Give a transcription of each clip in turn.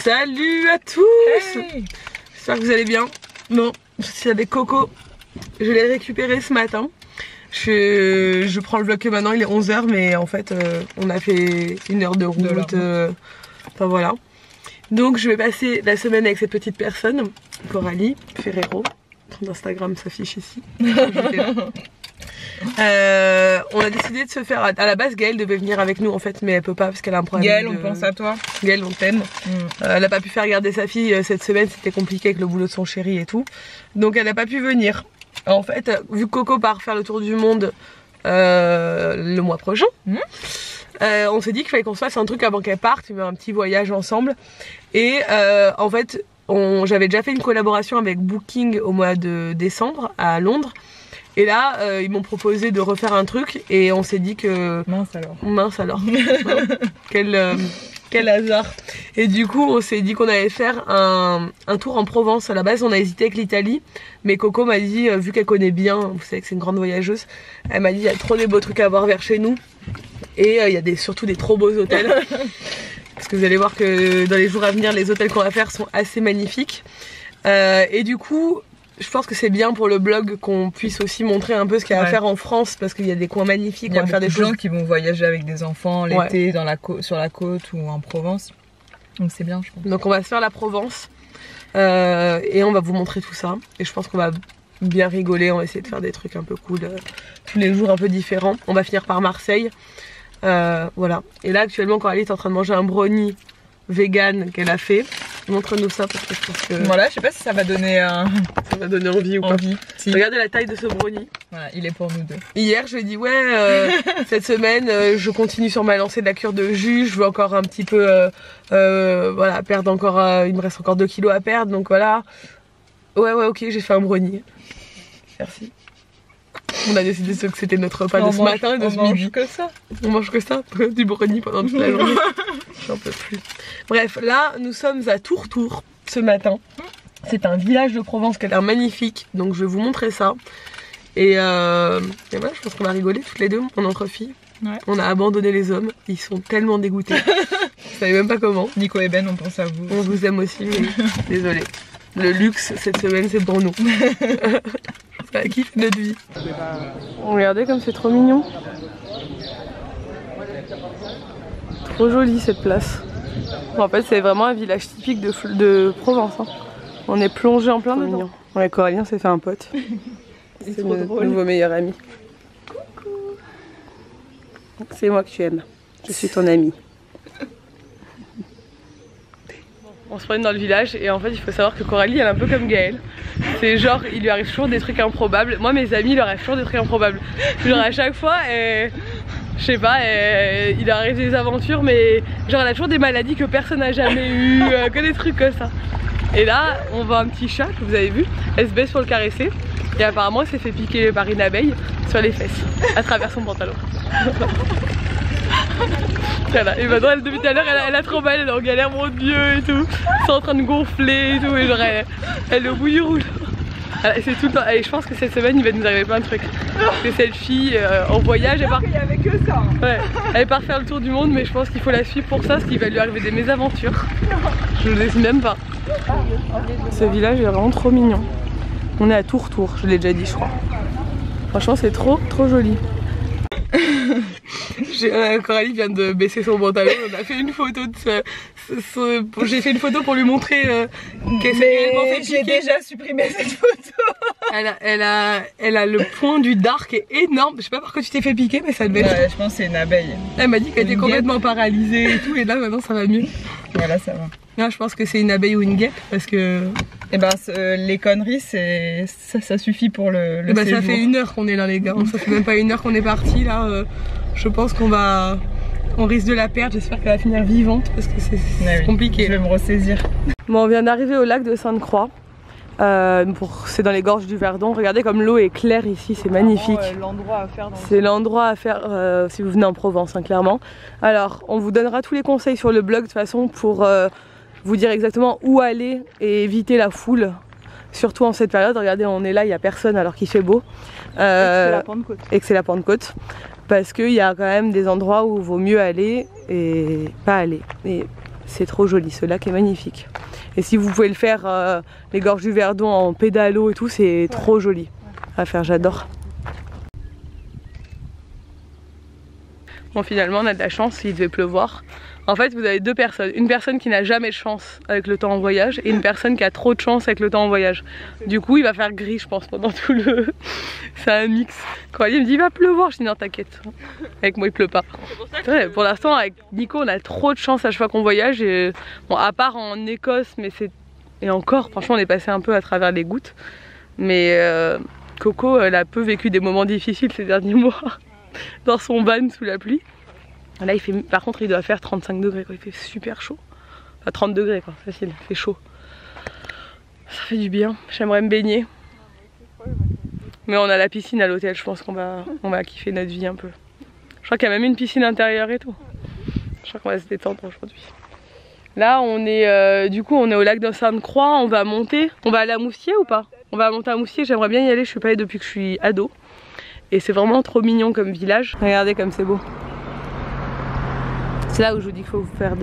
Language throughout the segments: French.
Salut à tous. Hey. J'espère que vous allez bien. Bon, je suis avec Coco. Je l'ai récupéré ce matin. Je prends le vlog que maintenant, il est 11 h, mais en fait on a fait 1 heure de route. Enfin voilà. Donc je vais passer la semaine avec cette petite personne, Coralie Ferrero. Son Instagram s'affiche ici. On a décidé de se faire. À la base, Gaëlle devait venir avec nous en fait, mais elle peut pas parce qu'elle a un problème. Gaëlle, on pense à toi. Gaëlle, on t'aime. Elle a pas pu faire garder sa fille cette semaine, c'était compliqué avec le boulot de son chéri et tout. Donc elle n'a pas pu venir. En fait, vu que Coco part faire le tour du monde le mois prochain, on s'est dit qu'il fallait qu'on se fasse un truc avant qu'elle parte, un petit voyage ensemble. Et en fait, j'avais déjà fait une collaboration avec Booking au mois de décembre à Londres. Et là, ils m'ont proposé de refaire un truc et on s'est dit que... Mince alors. Quel hasard. Et du coup, on s'est dit qu'on allait faire un tour en Provence. À la base, on a hésité avec l'Italie. Mais Coco m'a dit, vu qu'elle connaît bien, vous savez que c'est une grande voyageuse, elle m'a dit, il y a trop des beaux trucs à voir vers chez nous. Et il y a surtout des trop beaux hôtels. Parce que vous allez voir que dans les jours à venir, les hôtels qu'on va faire sont assez magnifiques. Et du coup... je pense que c'est bien pour le blog qu'on puisse aussi montrer un peu ce qu'il y a à faire en France, parce qu'il y a des coins magnifiques. Il y a beaucoup de gens qui vont voyager avec des enfants l'été sur la côte ou en Provence. Donc c'est bien, je pense. Donc on va se faire la Provence et on va vous montrer tout ça. Et je pense qu'on va bien rigoler, on va essayer de faire des trucs un peu cool, tous les jours un peu différents. On va finir par Marseille. Voilà. Et là actuellement Coralie est en train de manger un brownie vegan qu'elle a fait. Montre-nous ça parce que je pense que... Voilà, je sais pas si ça va donner ça va donner envie ou pas. Si. Regardez la taille de ce brownie. Voilà, il est pour nous deux. Hier je lui ai dit ouais, cette semaine je continue sur ma lancée de la cure de jus. Je veux encore un petit peu voilà, perdre encore, il me reste encore 2 kilos à perdre, donc voilà. Ouais ok, j'ai fait un brownie. Merci. On a décidé que c'était notre repas de ce matin et de ce midi. On mange que ça. On mange que ça, du brownie pendant toute la journée. J'en peux plus. Bref, là nous sommes à Tourtour ce matin. C'est un village de Provence qui a l'air magnifique, donc je vais vous montrer ça. Et voilà, je pense qu'on va rigoler toutes les deux, on entre filles. Ouais. On a abandonné les hommes, ils sont tellement dégoûtés. Je savais même pas comment. Nico et Ben, on pense à vous. On vous aime aussi, mais désolé. Le luxe cette semaine c'est pour nous. Ça a kiffé notre vie. Regardez comme c'est trop mignon. Trop joli cette place. En fait c'est vraiment un village typique de Provence. Hein. On est plongé en plein dedans. Ouais, Coralien s'est fait un pote. C'est notre nouveau meilleur ami. Coucou. C'est moi que tu aimes. Je suis ton ami. On se promène dans le village et en fait il faut savoir que Coralie elle est un peu comme Gaëlle. C'est genre il lui arrive toujours des trucs improbables. Moi mes amis il leur arrive toujours des trucs improbables. Genre à chaque fois je sais pas, il leur arrive des aventures mais genre elle a toujours des maladies que personne n'a jamais eues, que des trucs comme ça. Et là on voit un petit chat que vous avez vu, elle se baisse pour le caresser et apparemment elle s'est fait piquer par une abeille sur les fesses à travers son pantalon. Voilà. Et maintenant depuis tout à l'heure elle a trop mal, elle est en galère, mon dieu et tout. C'est en train de gonfler et tout et genre elle est au bout du rouleau. C'est tout le temps, et je pense que cette semaine il va nous arriver plein de trucs. C'est cette fille en voyage, elle part... Il y avait que ça. Ouais, elle part faire le tour du monde mais je pense qu'il faut la suivre pour ça parce qu'il va lui arriver des mésaventures. Je ne le laisse même pas. Ce village est vraiment trop mignon. On est à Tourtour, je l'ai déjà dit je crois. Franchement c'est trop joli. Coralie vient de baisser son pantalon, on a fait une photo de j'ai fait une photo pour lui montrer qu'elle s'est réellement fait piquer. J'ai déjà supprimé cette photo. Elle a le point du dark est énorme. Je sais pas par quoi tu t'es fait piquer mais ça devait être... je pense que c'est une abeille. Elle m'a dit qu'elle était complètement paralysée et tout et là maintenant ça va mieux. Voilà ça va. Là je pense que c'est une abeille ou une guêpe parce que... Et ben les conneries ça suffit pour le séjour. Ça fait 1 heure qu'on est là les gars, ça fait même pas 1 heure qu'on est parti là. Je pense on risque de la perdre, j'espère qu'elle va finir vivante parce que c'est compliqué. Je vais me ressaisir. Bon on vient d'arriver au lac de Sainte-Croix. C'est dans les gorges du Verdon. Regardez comme l'eau est claire ici, c'est magnifique. C'est l'endroit à faire si vous venez en Provence, hein, clairement. Alors on vous donnera tous les conseils sur le blog de toute façon pour vous dire exactement où aller et éviter la foule. Surtout en cette période, regardez on est là, il n'y a personne alors qu'il fait beau. Et que c'est la Pentecôte. Parce qu'il y a quand même des endroits où il vaut mieux aller et pas aller. Et C'est trop joli, ce lac est magnifique. Et si vous pouvez le faire, les gorges du Verdon en pédalo et tout, c'est trop joli à faire, j'adore. Bon, finalement on a de la chance, il devait pleuvoir. En fait, vous avez deux personnes. Une personne qui n'a jamais de chance avec le temps en voyage et une personne qui a trop de chance avec le temps en voyage. Du coup, il va faire gris, je pense, pendant tout le... C'est un mix. Quand il me dit, il va pleuvoir, je dis non, t'inquiète. Avec moi, il pleut pas. Ouais, pour l'instant, avec Nico, on a trop de chance à chaque fois qu'on voyage. Et... Bon, à part en Écosse, mais c'est... Et encore, franchement, on est passé un peu à travers les gouttes. Mais Coco, elle a peu vécu des moments difficiles ces derniers mois. Dans son van sous la pluie. Là il fait, par contre il doit faire 35 degrés quoi, il fait super chaud. Enfin 30 degrés quoi, facile, il fait chaud. Ça fait du bien, j'aimerais me baigner. Mais on a la piscine à l'hôtel, je pense qu'on va kiffer notre vie un peu. Je crois qu'il y a même une piscine intérieure et tout. Je crois qu'on va se détendre aujourd'hui. Là on est du coup on est au lac de Sainte-Croix, on va monter. On va aller à Moustier ou pas? On va monter à Moustier, j'aimerais bien y aller, je suis pas allée depuis que je suis ado. Et c'est vraiment trop mignon comme village. Regardez comme c'est beau. C'est là où je vous dis qu'il faut faire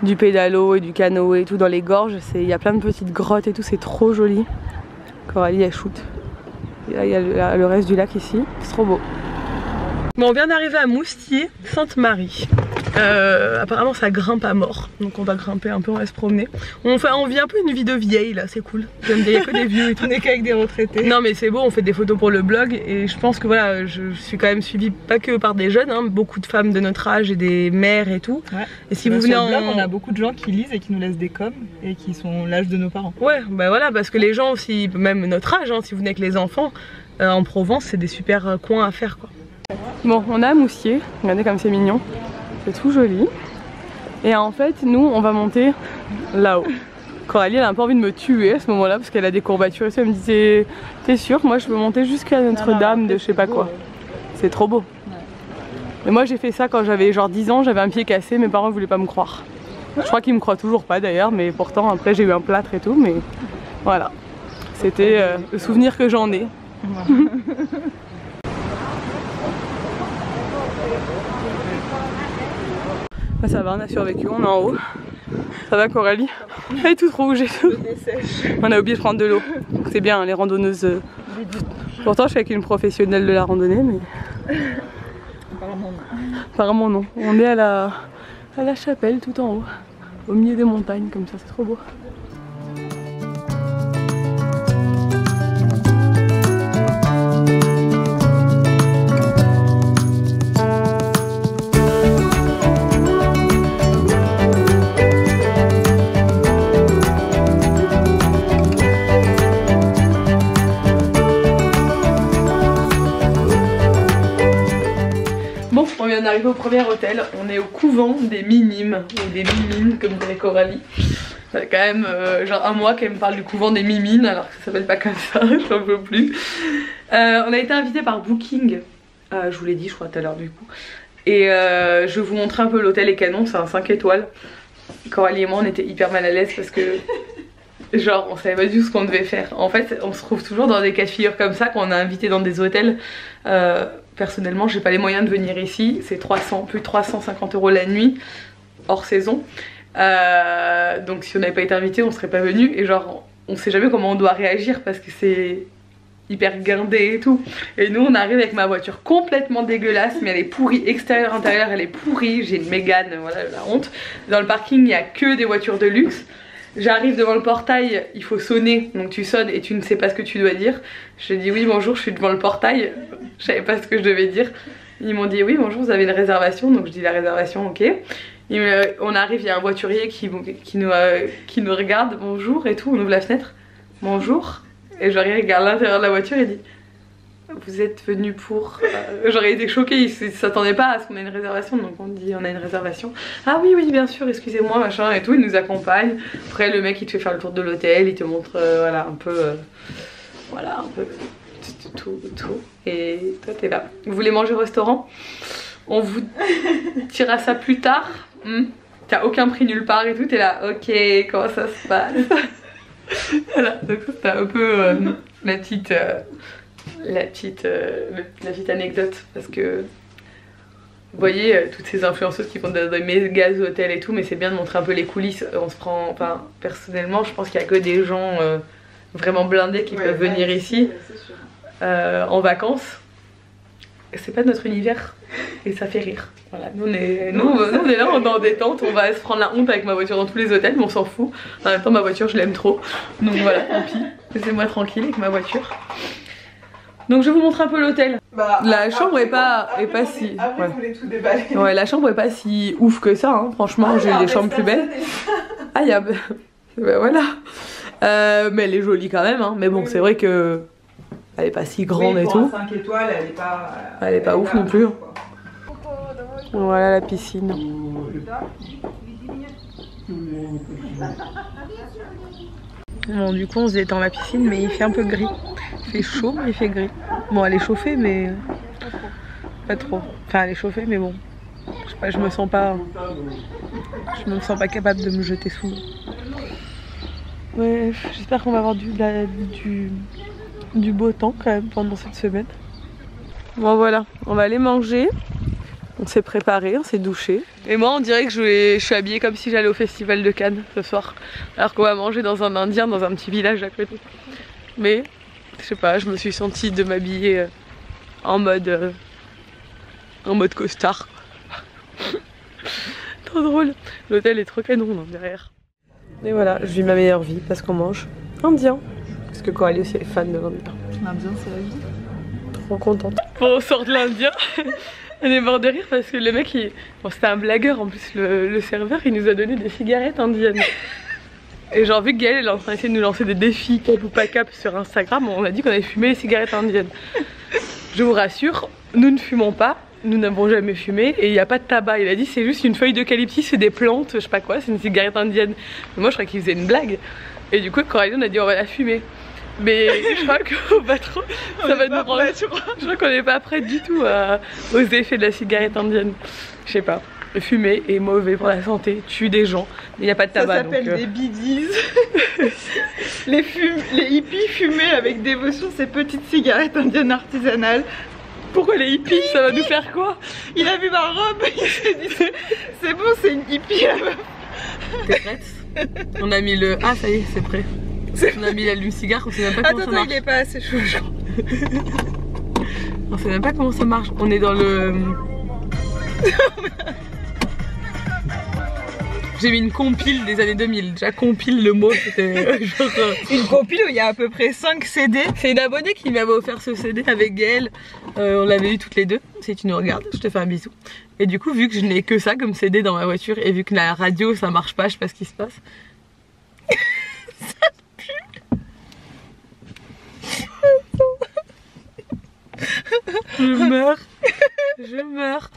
du pédalo et du canoë et tout dans les gorges. Il y a plein de petites grottes et tout, c'est trop joli. Coralie elle shoot. Et là il y a le reste du lac ici, c'est trop beau. Bon, on vient d'arriver à Moustier, Sainte-Marie. Apparemment ça grimpe à mort, donc on va grimper un peu, on va se promener. On vit un peu une vie de vieille là, c'est cool. J'aime bien, il n'y a que des vieux et tout. On est qu'avec des retraités. Non mais c'est beau, on fait des photos pour le blog et je pense que voilà, je suis quand même suivie pas que par des jeunes, hein, beaucoup de femmes de notre âge et des mères et tout. Ouais. Et si vous venez sur le blog, on a beaucoup de gens qui lisent et qui nous laissent des coms et qui sont l'âge de nos parents. Ouais, bah voilà, parce que les gens aussi, même notre âge, hein, si vous venez avec les enfants, en Provence c'est des super coins à faire quoi. Bon, on a Moustier, regardez comme c'est mignon, c'est tout joli. Et en fait, nous, on va monter là-haut. Coralie, elle a un peu envie de me tuer à ce moment-là parce qu'elle a des courbatures et ça. Elle me dit, t'es sûre? Moi, je veux monter jusqu'à Notre-Dame de je sais pas quoi. C'est trop beau. Ouais. Et moi, j'ai fait ça quand j'avais genre 10 ans, j'avais un pied cassé, mes parents voulaient pas me croire. Je crois qu'ils me croient toujours pas d'ailleurs, mais pourtant, après, j'ai eu un plâtre et tout, mais voilà. C'était le souvenir que j'en ai. Ça va, on a survécu, on est en haut. Ça va Coralie? Elle est toute rouge et tout. On a oublié de prendre de l'eau. C'est bien, les randonneuses. Pourtant je suis avec une professionnelle de la randonnée, mais... Apparemment non. Apparemment non. On est à la chapelle tout en haut. Au milieu des montagnes comme ça, c'est trop beau. On vient d'arriver au premier hôtel, on est au couvent des Minimes, ou des Mimines comme dirait Coralie. Ça fait quand même genre un mois qu'elle me parle du couvent des Mimines alors que ça s'appelle pas comme ça, j'en peux plus. On a été invité par Booking, je vous l'ai dit je crois tout à l'heure du coup. Et je vais vous montrer un peu l'hôtel est canon, c'est un 5 étoiles. Coralie et moi on était hyper mal à l'aise parce que genre on savait pas du tout ce qu'on devait faire. En fait on se trouve toujours dans des cas de figure comme ça quand on est invité dans des hôtels. Personnellement j'ai pas les moyens de venir ici, c'est plus de 350 € la nuit hors saison. Donc si on n'avait pas été invité on serait pas venu et genre on sait jamais comment on doit réagir parce que c'est hyper guindé et tout. Et nous on arrive avec ma voiture complètement dégueulasse mais elle est pourrie, extérieur intérieur elle est pourrie, j'ai une Mégane, voilà la honte. Dans le parking il n'y a que des voitures de luxe. J'arrive devant le portail, il faut sonner, donc tu sonnes et tu ne sais pas ce que tu dois dire. Je dis oui bonjour, je suis devant le portail, je savais pas ce que je devais dire. Ils m'ont dit oui bonjour, vous avez une réservation, donc je dis la réservation, ok. On arrive, il y a un voiturier qui nous regarde, bonjour et tout, on ouvre la fenêtre, bonjour. Et je regarde l'intérieur de la voiture et dit vous êtes venu pour... J'aurais été choquée, ils s'attendaient pas à ce qu'on ait une réservation, donc on dit on a une réservation. Ah oui oui bien sûr, excusez-moi machin et tout, il nous accompagne. Après le mec il te fait faire le tour de l'hôtel, il te montre voilà un peu... voilà un peu tout. Et toi t'es là. Vous voulez manger au restaurant? On vous dira ça plus tard. T'as aucun prix nulle part et tout, t'es là ok comment ça se passe. Voilà, donc c'était un peu la petite... la petite anecdote parce que Vous voyez toutes ces influenceuses qui font des méga hôtels et tout, mais c'est bien de montrer un peu les coulisses. On se prend, enfin personnellement je pense qu'il y a que des gens vraiment blindés qui peuvent venir ici en vacances. C'est pas notre univers et ça fait rire. Voilà, nous on est là, on est en détente, on va se prendre la honte avec ma voiture dans tous les hôtels, mais on s'en fout. En même temps ma voiture je l'aime trop, donc voilà, tant pis, laissez-moi tranquille avec ma voiture. Donc je vous montre un peu l'hôtel. La chambre est pas si... Après vous voulez tout déballer. Ouais, la chambre est pas si ouf que ça, hein. Franchement j'ai eu des chambres plus belles. Ah y'a... Ben voilà. Mais elle est jolie quand même, hein. Mais bon c'est vrai que... Elle est pas si grande et tout. 5 étoiles, elle est pas ouf non plus. Voilà la piscine. Bon du coup on se détend la piscine mais il fait un peu gris. Il fait chaud mais il fait gris. Bon elle est chauffée mais pas trop. Enfin elle est chauffée mais bon. Je sais pas, je me sens pas capable de me jeter sous l'eau. Ouais, j'espère qu'on va avoir du beau temps quand même pendant cette semaine. Bon voilà, on va aller manger. On s'est préparé, on s'est douché. Et moi on dirait que je suis habillée comme si j'allais au festival de Cannes ce soir. Alors qu'on va manger dans un indien, dans un petit village à côté. Mais je sais pas, je me suis sentie de m'habiller en mode costard. Trop drôle. L'hôtel est trop canon là, derrière. Et voilà, je vis ma meilleure vie parce qu'on mange indien. Parce que Coralie aussi est fan de l'indien. L'indien c'est la vie. Trop contente. Bon, on sort de l'indien. On est mort de rire parce que le mec, bon, c'était un blagueur en plus, le serveur, il nous a donné des cigarettes indiennes. Et genre vu que Gaëlle elle est en train d'essayer de nous lancer des défis cap ou pas cap sur Instagram, on a dit qu'on avait fumé les cigarettes indiennes. Je vous rassure, nous ne fumons pas, nous n'avons jamais fumé et il n'y a pas de tabac. Il a dit c'est juste une feuille d'eucalyptus et des plantes, je sais pas quoi, c'est une cigarette indienne. Mais moi je crois qu'il faisait une blague. Et du coup Coralie on a dit on va la fumer. Mais je crois qu'on va trop. Ça va nous rendre. Je crois qu'on n'est pas prêt du tout aux effets de la cigarette indienne. Je sais pas. Fumer est mauvais pour la santé, tue des gens. Mais il n'y a pas de tabac. Ça s'appelle des biddies. les hippies fumaient avec dévotion ces petites cigarettes indiennes artisanales. Pourquoi les hippies? Ça va nous faire quoi? Il a vu ma robe, il s'est dit c'est bon, c'est une hippie la meuf. T'es prête? On a mis le. Ah, ça y est, c'est prêt. On a mis l'allume-cigare, on sait même pas comment ça marche. Attends, il est pas assez chaud, je crois. On sait même pas comment ça marche. On est dans le. J'ai mis une compile des années 2000. Déjà compile le mot, c'était genre... Une compile où il y a à peu près 5 CD. C'est une abonnée qui m'avait offert ce CD avec Gaëlle. On l'avait eu toutes les deux. Si tu nous regardes, je te fais un bisou. Et du coup, vu que je n'ai que ça comme CD dans ma voiture et vu que la radio ça marche pas, je sais pas ce qui se passe. Ça pue. Je meurs. Je meurs.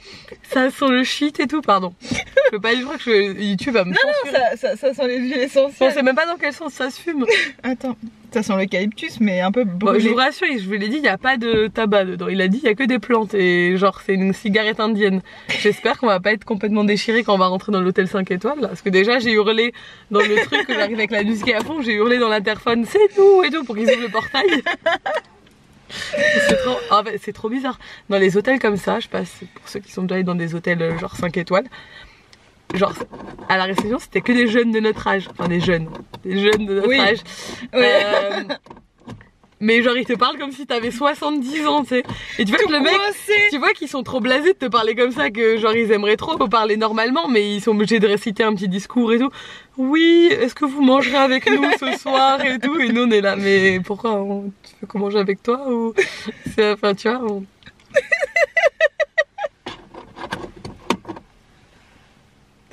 Ça sent le shit et tout, pardon. Je peux pas dire que YouTube va me censurer. Non, ça sent les huiles essentielles. On sait même pas dans quel sens ça se fume. Attends, ça sent l'eucalyptus mais un peu brûlé. Bon, je vous rassure, je vous l'ai dit, il n'y a pas de tabac dedans. Il a dit il y a que des plantes et genre c'est une cigarette indienne. J'espère qu'on va pas être complètement déchiré quand on va rentrer dans l'hôtel 5 étoiles là. Parce que déjà j'ai hurlé dans le truc, que j'arrive avec la musique à fond, j'ai hurlé dans l'interphone c'est nous et tout pour qu'ils ouvrent le portail. C'est trop bizarre. Dans les hôtels comme ça, je passe pour ceux qui sont déjà allés dans des hôtels genre 5 étoiles. Genre à la réception c'était que des jeunes de notre âge. Enfin des jeunes de notre âge. Mais genre ils te parlent comme si t'avais 70 ans, tu sais. Et tu vois que le mec, tu vois qu'ils sont trop blasés de te parler comme ça, que genre ils aimeraient trop parler normalement, mais ils sont obligés de réciter un petit discours et tout. Oui, est-ce que vous mangerez avec nous ce soir et tout. Et nous on est là, mais pourquoi tu veux qu'on mange avec toi ou... Enfin tu vois...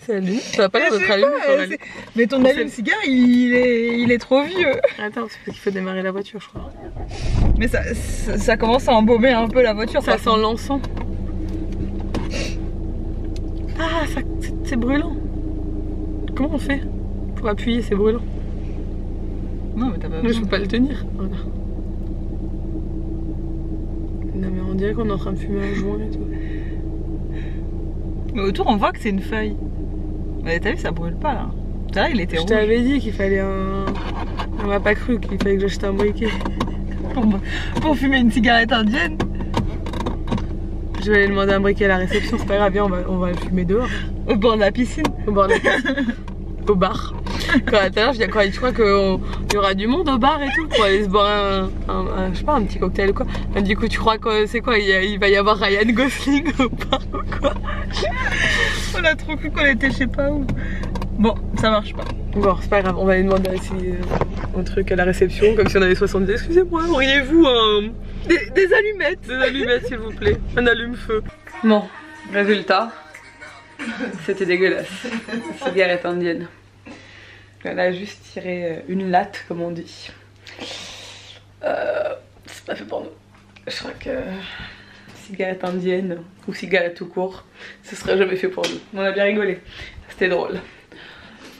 Salut, ça va pas l'air d'être allumé. Mais ton allume-cigare il est trop vieux. Attends, c'est parce qu'il faut démarrer la voiture je crois. Mais ça commence à embaumer un peu la voiture. Ça sent l'encens. Ah, c'est brûlant. Comment on fait pour appuyer, c'est brûlant. Non mais t'as pas besoin. Je peux pas le tenir. Voilà. Non mais on dirait qu'on est en train de fumer un joint et tout. Mais autour on voit que c'est une feuille. Mais t'as vu ça brûle pas là. Là il était rouge. Je t'avais dit qu'il fallait un... On m'a pas cru qu'il fallait que j'achète un briquet. Pour fumer une cigarette indienne. je vais aller demander un briquet à la réception, c'est pas grave, viens, on va le fumer dehors. Au bord de la piscine. Au bord de la piscine. Au bar. Tout à l'heure, je dis quoi, tu crois qu'il y aura du monde au bar et tout pour aller se boire je sais pas, un petit cocktail ou quoi. Du coup, tu crois que c'est quoi, il va y avoir Ryan Gosling au bar ou quoi? On a trop cru qu'on était je sais pas où. Bon, ça marche pas. Bon, c'est pas grave, on va aller demander un truc à la réception, comme si on avait 70. Excusez-moi, auriez-vous des allumettes? Des allumettes, s'il vous plaît. Un allume-feu. Bon, résultat. C'était dégueulasse. Cigarette indienne. Elle a juste tiré une latte, comme on dit. C'est pas fait pour nous. Je crois que cigarette indienne ou cigarette tout court, ce serait jamais fait pour nous. On a bien rigolé. C'était drôle.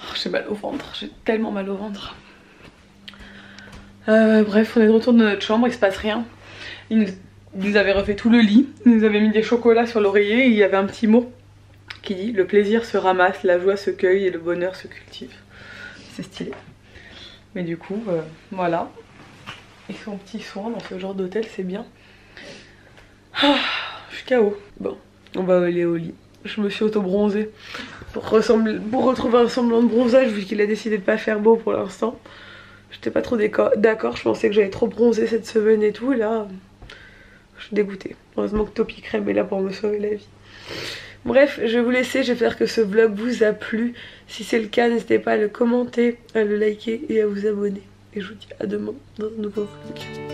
Oh, j'ai mal au ventre. J'ai tellement mal au ventre. Bref, on est de retour dans notre chambre. Il se passe rien. Il nous avait refait tout le lit. Il nous avait mis des chocolats sur l'oreiller. Et il y avait un petit mot qui dit: le plaisir se ramasse, la joie se cueille et le bonheur se cultive. C'est stylé. Mais du coup, voilà. Et son petit soin dans ce genre d'hôtel, c'est bien. Ah, je suis KO. Bon, on va aller au lit. Je me suis auto-bronzée pour retrouver un semblant de bronzage, vu qu'il a décidé de pas faire beau pour l'instant. J'étais pas trop d'accord, je pensais que j'allais trop bronzer cette semaine et tout. Et là, je suis dégoûtée. Heureusement que Topi Crème est là pour me sauver la vie. Bref, je vais vous laisser, j'espère que ce vlog vous a plu. Si c'est le cas, n'hésitez pas à le commenter, à le liker et à vous abonner. Et je vous dis à demain dans un nouveau vlog.